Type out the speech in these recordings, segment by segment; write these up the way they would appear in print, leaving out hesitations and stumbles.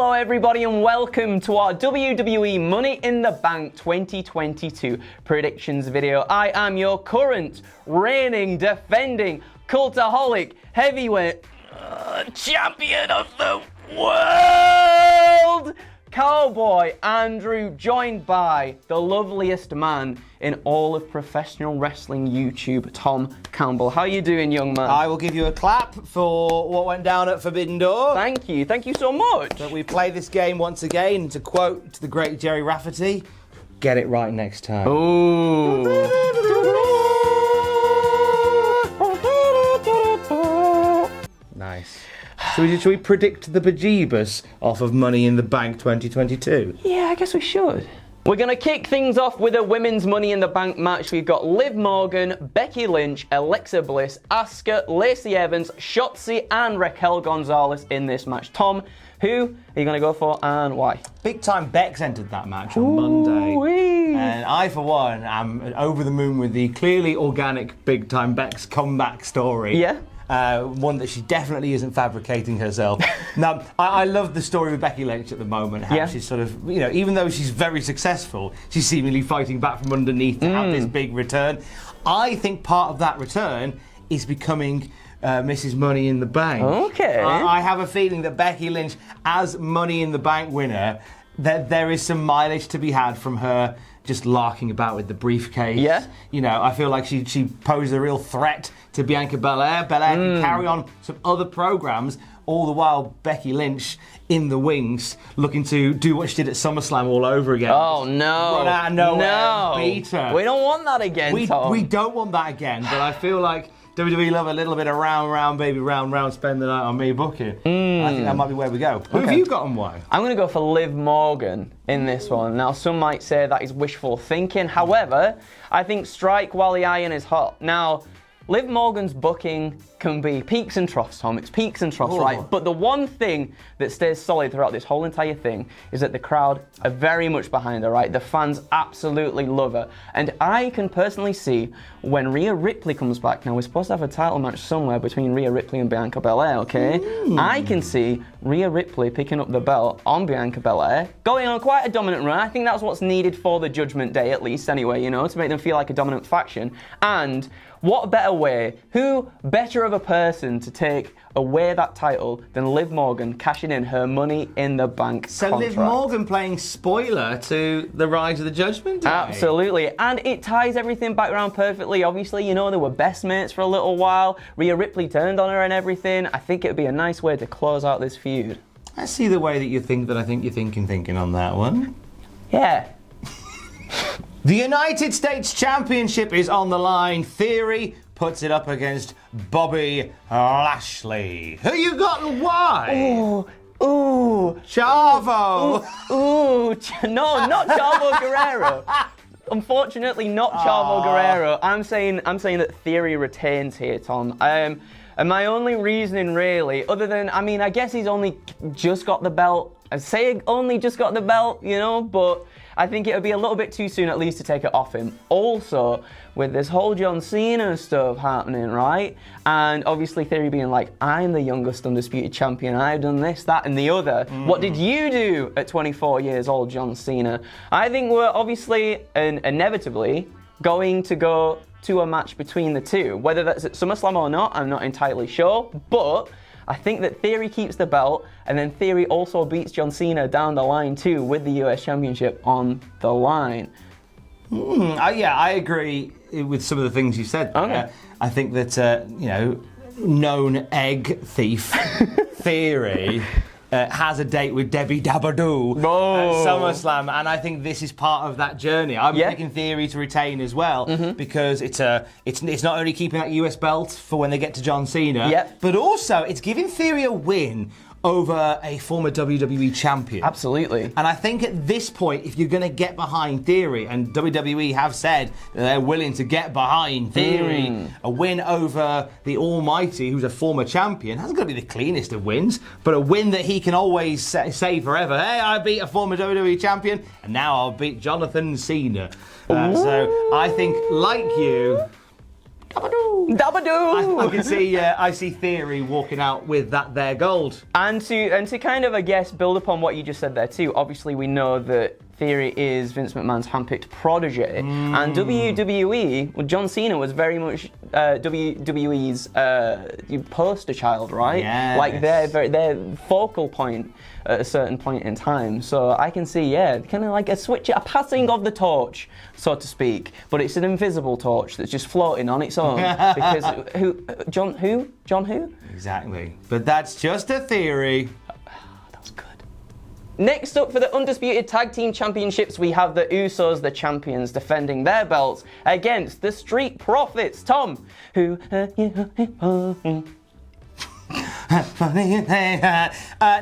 Hello everybody and welcome to our WWE Money in the Bank 2022 predictions video. I am your current, reigning, defending, Cultaholic heavyweight champion of the world, Cowboy Andrew, joined by the loveliest man in all of professional wrestling YouTube, Tom Campbell. How you doing, young man? I will give you a clap for what went down at Forbidden Door. Thank you so much. But we play this game once again, to quote to the great Jerry Rafferty, get it right next time. Ooh. Nice. Should we predict the bejeebus off of Money in the Bank 2022? Yeah, I guess we should. We're going to kick things off with a women's Money in the Bank match. We've got Liv Morgan, Becky Lynch, Alexa Bliss, Asuka, Lacey Evans, Shotzi, and Raquel Gonzalez in this match. Tom, who are you going to go for and why? Big Time Bex entered that match on Monday. And I, for one, am over the moon with the clearly organic Big Time Bex comeback story. Yeah. One that she definitely isn't fabricating herself. Now, I love the story with Becky Lynch at the moment. How she's sort of, even though she's very successful, she's seemingly fighting back from underneath to have this big return. I think part of that return is becoming Mrs. Money in the Bank. Okay. I have a feeling that Becky Lynch, as Money in the Bank winner, that there is some mileage to be had from her just larking about with the briefcase. Yeah. I feel like she posed a real threat to Bianca Belair. Belair can carry on some other programs, all the while Becky Lynch in the wings, looking to do what she did at SummerSlam all over again. Oh no. Run out of nowhere and beat her. We don't want that again, Tom. We don't want that again, but I feel like WWE love a little bit of round, baby, round, spend the night on me booking. I think that might be where we go. Who have you got and why? I'm going to go for Liv Morgan in this one. Now, some might say that is wishful thinking. However, I think strike while the iron is hot. Now, Liv Morgan's booking can be peaks and troughs, Tom. It's peaks and troughs, right? But the one thing that stays solid throughout this whole entire thing is that the crowd are very much behind her, right? The fans absolutely love her. And I can personally see when Rhea Ripley comes back, now we're supposed to have a title match somewhere between Rhea Ripley and Bianca Belair, okay? I can see Rhea Ripley picking up the belt on Bianca Belair, going on quite a dominant run. I think that's what's needed for the Judgment Day, at least anyway, to make them feel like a dominant faction. And what better way, who better of a person to take away that title than Liv Morgan cashing in her Money in the Bank contract. Liv Morgan playing spoiler to the Rise of the Judgment Day. Absolutely, and it ties everything back around perfectly. Obviously, they were best mates for a little while. Rhea Ripley turned on her and everything. I think it would be a nice way to close out this feud. I see the way that you think that I think you're thinking on that one. Yeah. The United States Championship is on the line. Theory puts it up against Bobby Lashley. Who you got and why? Ooh. Chavo. No, not Chavo Guerrero. Unfortunately, not Chavo Guerrero. I'm saying that Theory retains here, Tom. And my only reasoning, really, other than, I guess he's only just got the belt. I say only just got the belt, but I think it would be a little bit too soon at least to take it off him. Also, with this whole John Cena stuff happening, right? And obviously Theory being like, I'm the youngest undisputed champion, I've done this, that, and the other. What did you do at 24 years old, John Cena? I think we're obviously and inevitably going to go to a match between the two. Whether that's at SummerSlam or not, I'm not entirely sure, but I think that Theory keeps the belt, and then Theory also beats John Cena down the line too, with the US Championship on the line. I agree with some of the things you said. Okay. I think that, known egg thief Theory has a date with Debbie Dabadoo at SummerSlam, and I think this is part of that journey. I'm picking Theory to retain as well, because it's not only keeping that US belt for when they get to John Cena, but also it's giving Theory a win over a former WWE champion. Absolutely. And I think at this point, if you're going to get behind Theory, and WWE have said that they're willing to get behind Theory, a win over the Almighty, who's a former champion, hasn't got to be the cleanest of wins, but a win that he can always say forever, hey, I beat a former WWE champion, and now I'll beat Jonathan Cena. So I think, like you, Dabadoo! I can see, I see Theory walking out with that there gold. And to kind of, I guess, build upon what you just said there too, obviously we know that Theory is Vince McMahon's handpicked protege, and WWE, well, John Cena was very much WWE's poster child, right? Yes. Like their focal point at a certain point in time. So I can see, kind of like a passing of the torch, so to speak, but it's an invisible torch that's just floating on its own. Because John who? Exactly. But that's just a theory. That's good. Next up for the Undisputed Tag Team Championships, we have the Usos, the champions, defending their belts against the Street Profits. Tom, who...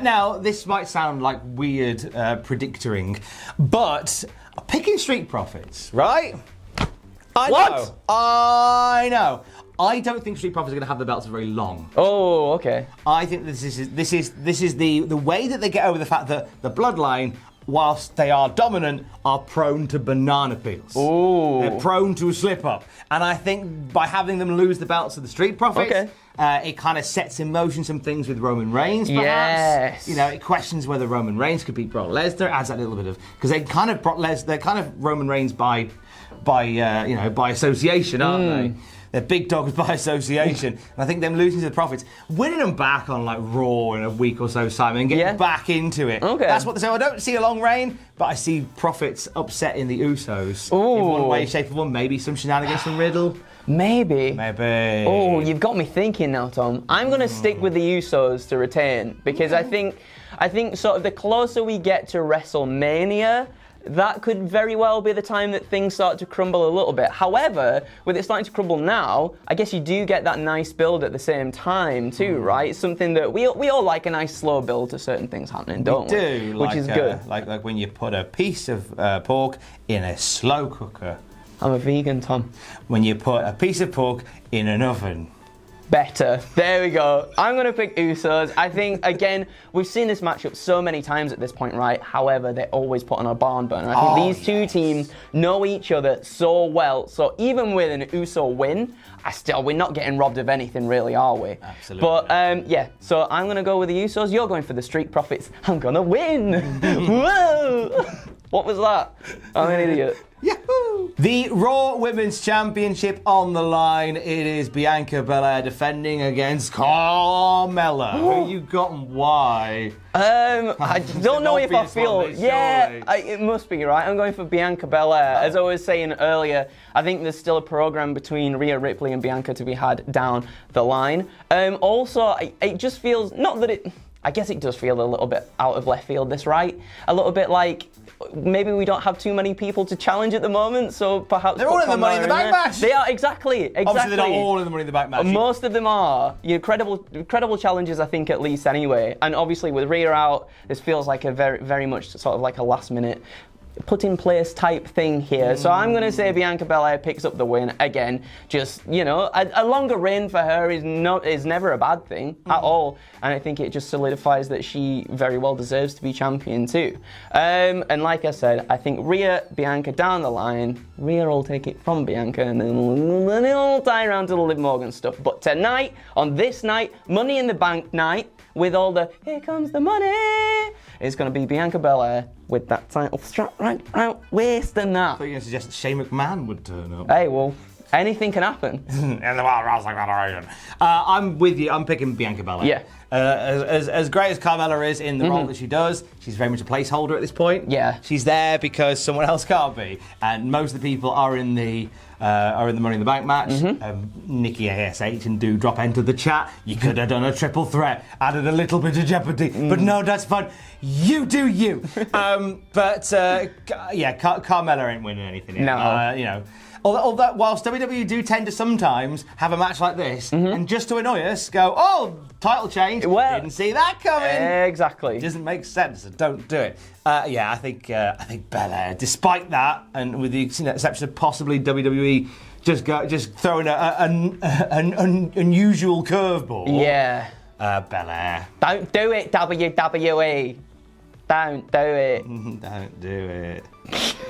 Now, this might sound like weird predicting, but picking Street Profits, right? I know. I don't think Street Profits are going to have the belts for very long. Oh, okay. I think this is the way that they get over the fact that the Bloodline, whilst they are dominant, are prone to banana peels. Ooh. They're prone to a slip up. And I think by having them lose the belts to the Street Profits, it kind of sets in motion some things with Roman Reigns, perhaps. Yes. You know, it questions whether Roman Reigns could beat Brock Lesnar. It adds that little bit of, because they're kind of Roman Reigns by association, aren't they? They're big dogs by association. And I think them losing to the Profits, winning them back on like Raw in a week or so, Simon, and getting back into it. Okay. That's what. So I don't see a long reign, but I see Profits upsetting the Usos in one way, shape, or form. Maybe some shenanigans from Riddle. Maybe. Oh, you've got me thinking now, Tom. I'm going to stick with the Usos to retain because I think sort of the closer we get to WrestleMania, that could very well be the time that things start to crumble a little bit. However, with it starting to crumble now, I guess you do get that nice build at the same time too, right? Something that we all like, a nice slow build to certain things happening, don't we? We do, which is good. Like when you put a piece of pork in a slow cooker. I'm a vegan, Tom. When you put a piece of pork in an oven. Better. There we go. I'm going to pick Usos. I think, again, we've seen this matchup so many times at this point, right? However, they always put on a barn burner. I think these two teams know each other so well. So even with an Uso win, we're not getting robbed of anything, really, are we? Absolutely. But, so I'm going to go with the Usos. You're going for the Street Profits. I'm going to win. Whoa! What was that? I'm an idiot. Yahoo! The Raw Women's Championship on the line. It is Bianca Belair defending against Carmella. Who you got and why? I don't know if I feel... it must be, right? I'm going for Bianca Belair. As I was saying earlier, I think there's still a program between Rhea Ripley and Bianca to be had down the line. Also, it just feels... Not that it... I guess it does feel a little bit out of left field, this, right? A little bit like... Maybe we don't have too many people to challenge at the moment, so perhaps... They're all in the Money in the Bank match! They are, exactly. Obviously, they're not all in the Money in the Bank match. Most of them are. Credible challenges, I think, at least, anyway. And obviously, with Rhea out, this feels like a very, very much sort of like a last-minute put in place type thing here. So I'm going to say Bianca Belair picks up the win again. Just, a longer reign for her is never a bad thing at all. And I think it just solidifies that she very well deserves to be champion too. And like I said, I think Bianca down the line, Rhea will take it from Bianca and then it'll tie around to the Liv Morgan stuff. But tonight, on this night, Money in the Bank night, with all the here comes the money, it's going to be Bianca Belair with that title strapped right out waist and that. I thought you were going to suggest that Shane McMahon would turn up. Hey, well, anything can happen. In the Wild Wrestling Federation. I'm with you. I'm picking Bianca Belair. Yeah. As great as Carmella is in the role that she does, she's very much a placeholder at this point. Yeah. She's there because someone else can't be, and most of the people are in the Money in the Bank match. Nikki ASH and Doudrop entered the chat. You could have done a triple threat, added a little bit of jeopardy, but no, that's fun. You do you. Carmella ain't winning anything here. No. Although, whilst WWE do tend to sometimes have a match like this, and just to annoy us, go, title change, didn't see that coming. Exactly. It doesn't make sense, so don't do it. I think Belair, despite that, and with the exception of possibly WWE just throwing an unusual curveball. Yeah. Belair. Don't do it, WWE. Don't do it. Don't do it.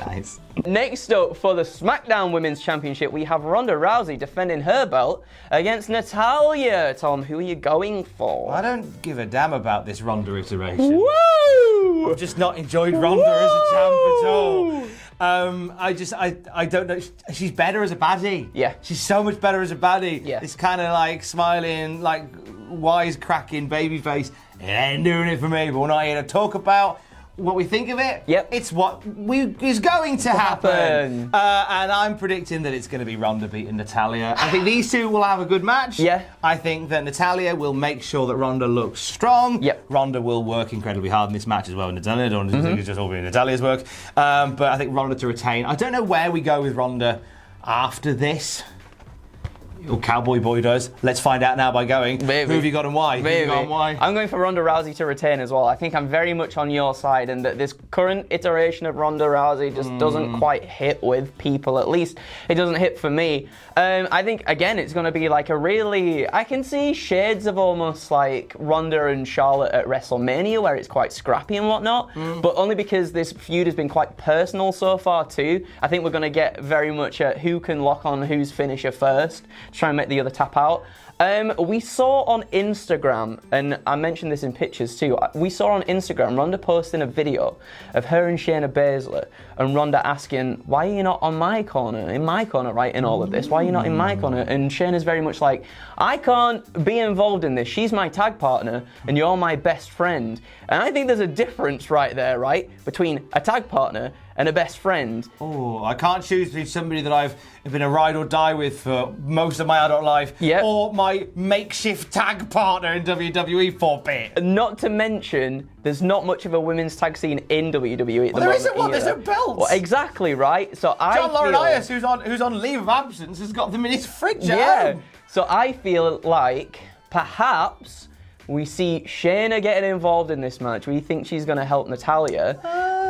Nice. Next up for the SmackDown Women's Championship, we have Ronda Rousey defending her belt against Natalya. Tom, who are you going for? I don't give a damn about this Ronda iteration. Woo! I've just not enjoyed Ronda as a champ at all. I don't know. She's better as a baddie. Yeah. She's so much better as a baddie. Yeah. It's kind of like smiling, like wisecracking babyface. It ain't doing it for me, but we're not here to talk about what we think of it. Yep. It's what is going to happen. And I'm predicting that it's going to be Ronda beating Natalya. I think these two will have a good match. Yeah. I think that Natalya will make sure that Ronda looks strong. Yep. Ronda will work incredibly hard in this match as well. Natalya, I don't think it's just all being Natalya's work. But I think Ronda to retain. I don't know where we go with Ronda after this. Or Cowboy Boy does. Let's find out now by going. Maybe. Who have you got and why? Maybe. Who have you got and why? I'm going for Ronda Rousey to retain as well. I think I'm very much on your side, and that this current iteration of Ronda Rousey just doesn't quite hit with people. At least it doesn't hit for me. I think, again, it's going to be like a really... I can see shades of almost like Ronda and Charlotte at WrestleMania, where it's quite scrappy and whatnot, but only because this feud has been quite personal so far too. I think we're going to get very much at who can lock on whose finisher first, try and make the other tap out. We saw on Instagram, and I mentioned this in pictures too, we saw on Instagram Ronda posting a video of her and Shayna Baszler, and Ronda asking, why are you not on my corner, in my corner, right, in all of this? Why are you not in my corner? And Shayna's very much like, I can't be involved in this. She's my tag partner, and you're my best friend. And I think there's a difference right there, right, between a tag partner and a best friend. Oh, I can't choose between somebody that I've been a ride or die with for most of my adult life, or my makeshift tag partner in WWE for a bit. Not to mention, there's not much of a women's tag scene in WWE at the moment. There isn't one. Either. There's no belts. Well, exactly, right? So John Laurinaitis, who's on leave of absence, has got them in his fridge at home. So I feel like perhaps we see Shayna getting involved in this match. We think she's going to help Natalya.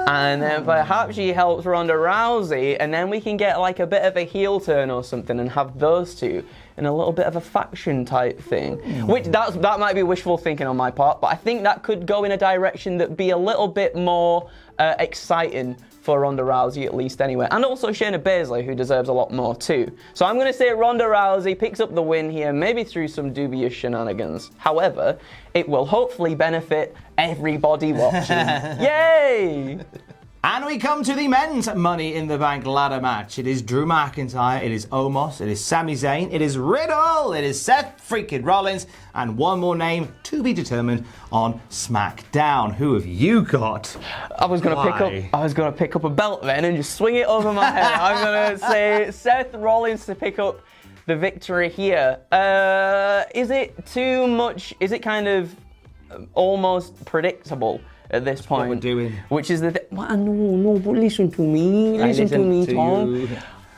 And then perhaps she helps Ronda Rousey, and then we can get like a bit of a heel turn or something and have those two in a little bit of a faction type thing. Which that might be wishful thinking on my part, but I think that could go in a direction that'd be a little bit more exciting for Ronda Rousey, at least anyway. And also Shayna Baszler, who deserves a lot more too. So I'm going to say Ronda Rousey picks up the win here, maybe through some dubious shenanigans. However, it will hopefully benefit everybody watching. Yay! And we come to the men's Money in the Bank ladder match. It is Drew McIntyre, it is Omos, it is Sami Zayn, it is Riddle, it is Seth freaking Rollins, and one more name to be determined on SmackDown. Who have you got? I was gonna pick up a belt then and just swing it over my head. I'm gonna say Seth Rollins to pick up the victory here. Is it too much? Is it kind of almost predictable at this point? What we're doing. Which is the no, but listen to me. Listen to me, Tom. You.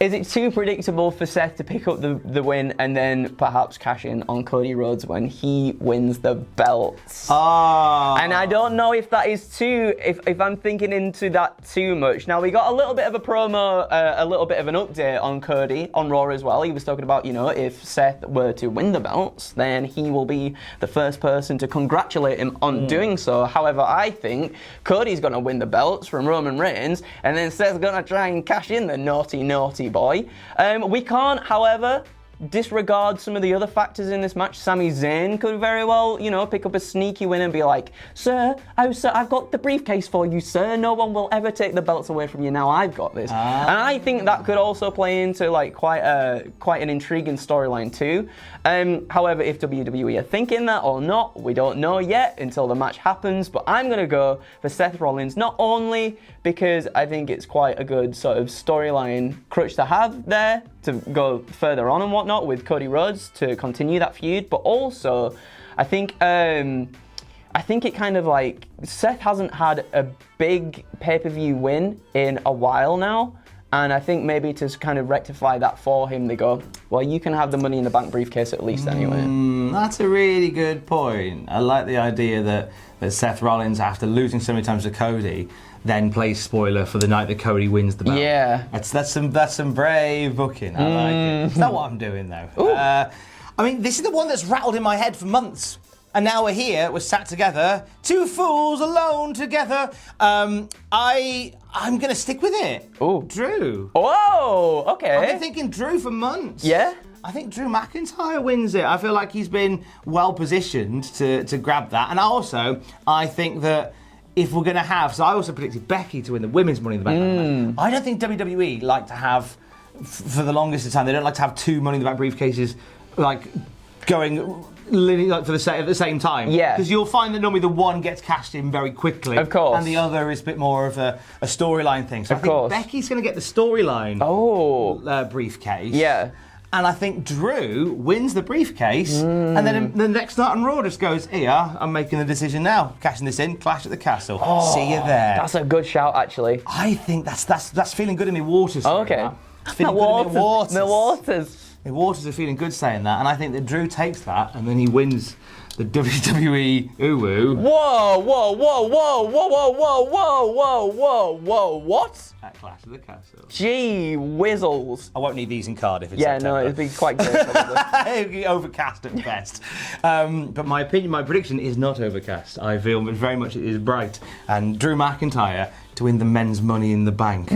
Is it too predictable for Seth to pick up the win and then perhaps cash in on Cody Rhodes when he wins the belts? And I don't know if that is too, if I'm thinking into that too much. Now, we got a little bit of a promo, a little bit of an update on Cody on Raw as well. He was talking about, if Seth were to win the belts, then he will be the first person to congratulate him on doing so. However, I think Cody's going to win the belts from Roman Reigns, and then Seth's going to try and cash in the naughty boy. We can't, however, disregard some of the other factors in this match. Sami Zayn could very well, pick up a sneaky win and be like, Sir, I've got the briefcase for you, sir. No one will ever take the belts away from you now. I've got this. And I think that could also play into quite an intriguing storyline too. However, if WWE are thinking that or not, we don't know yet until the match happens. But I'm going to go for Seth Rollins, not only because I think it's quite a good sort of storyline crutch to have there to go further on and whatnot with Cody Rhodes to continue that feud, but also I think it kind of Seth hasn't had a big pay-per-view win in a while now. And I think maybe to kind of rectify that for him, they go, well, you can have the Money in the Bank briefcase at least anyway. That's a really good point. I like the idea that Seth Rollins, after losing so many times to Cody, then plays spoiler for the night that Cody wins the belt. Yeah. That's some brave booking. I like it. It's not what I'm doing, though. This is the one that's rattled in my head for months. And now we're here, we're sat together, two fools alone together. I'm going to stick with it. Ooh. Drew. Whoa, okay. I've been thinking Drew for months. Yeah? I think Drew McIntyre wins it. I feel like he's been well positioned to grab that. And also, I think that if we're going to have... So I also predicted Becky to win the women's Money in the Bank match. I don't think WWE like to have, for the longest of time, they don't like to have two Money in the Bank briefcases, like, going... Like at the same time. Yeah. Because you'll find that normally the one gets cashed in very quickly. Of course. And the other is a bit more of a storyline thing. So I think Becky's going to get the storyline briefcase. Yeah. And I think Drew wins the briefcase. And then the next night on Raw just goes, here, I'm making the decision now. Cashing this in, Clash at the Castle. See you there. That's a good shout, actually. I think that's feeling good in my waters. Okay. Feeling good in my waters. The waters. The waters are feeling good saying that, and I think that Drew takes that, and then he wins the WWE Uwu. Whoa, whoa, whoa, whoa, whoa, whoa, whoa, whoa, whoa, whoa, whoa, what? At Clash of the Castle. Gee whizzles. I won't need these in Cardiff. Yeah, no, it'd be quite good. Probably. It'd be overcast at best. But my prediction is not overcast. I feel very much it is bright, and Drew McIntyre to win the men's Money in the Bank.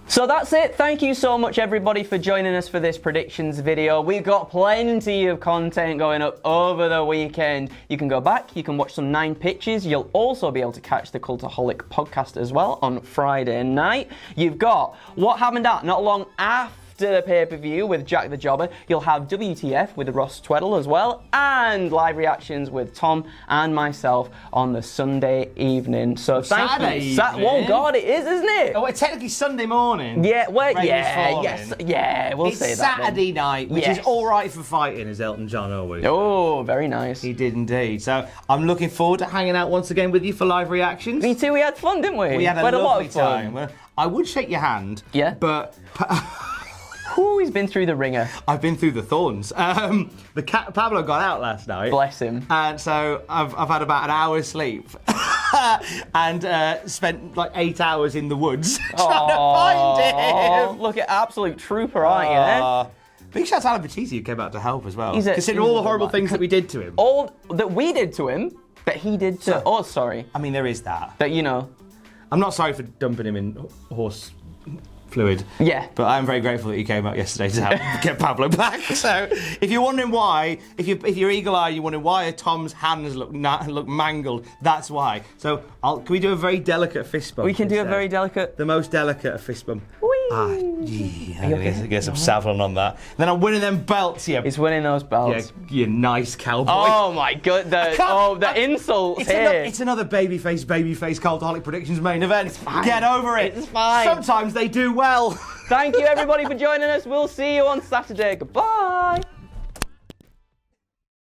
So that's it. Thank you so much, everybody, for joining us for this predictions video. We've got plenty of content going up over the weekend. You can go back, you can watch some 9 pitches. You'll also be able to catch the Cultaholic podcast as well on Friday night. You've got What Happened At Not Long After the pay-per-view with Jack the Jobber. You'll have WTF with Ross Tweddle as well, and live reactions with Tom and myself on the Sunday evening. So Saturday evening. Oh God, it is, isn't it? Oh, it's technically Sunday morning. Yeah, well, Rain we'll it's say that. Saturday night, which is all right for fighting, as Elton John always. Oh, very nice. He did indeed. So I'm looking forward to hanging out once again with you for live reactions. Me too. We had fun, didn't we? We had a lot lovely of fun. time. Well, I would shake your hand. Yeah. But. Ooh, he's been through the ringer. I've been through the thorns. Pablo got out last night. Bless him. And so I've had about an hour's sleep and spent like 8 hours in the woods trying to find him. Look at absolute trooper, aren't you? Eh? Big shout out to Batista who came out to help as well. Considering he's all the horrible things that we did to him. All that we did to him, that he did to us, sorry. I mean, there is that. That, you know. I'm not sorry for dumping him in horse fluid. Yeah. But I'm very grateful that you came out yesterday to help get Pablo back. So if you're wondering why, if you're eagle-eyed, you're wondering why Tom's hands look mangled, that's why. So can we do a very delicate fist bump? We can do a very delicate. The most delicate of fist bump. Whee! I'm going to get some Savlon on that. Then I'm winning them belts, yeah. He's winning those belts. Yeah, you nice cowboy. Oh my god, the insults here. It's another babyface Cultaholic predictions main event. It's fine. Get over it. It's fine. Sometimes they do well. Thank you everybody for joining us. We'll see you on Saturday. Goodbye.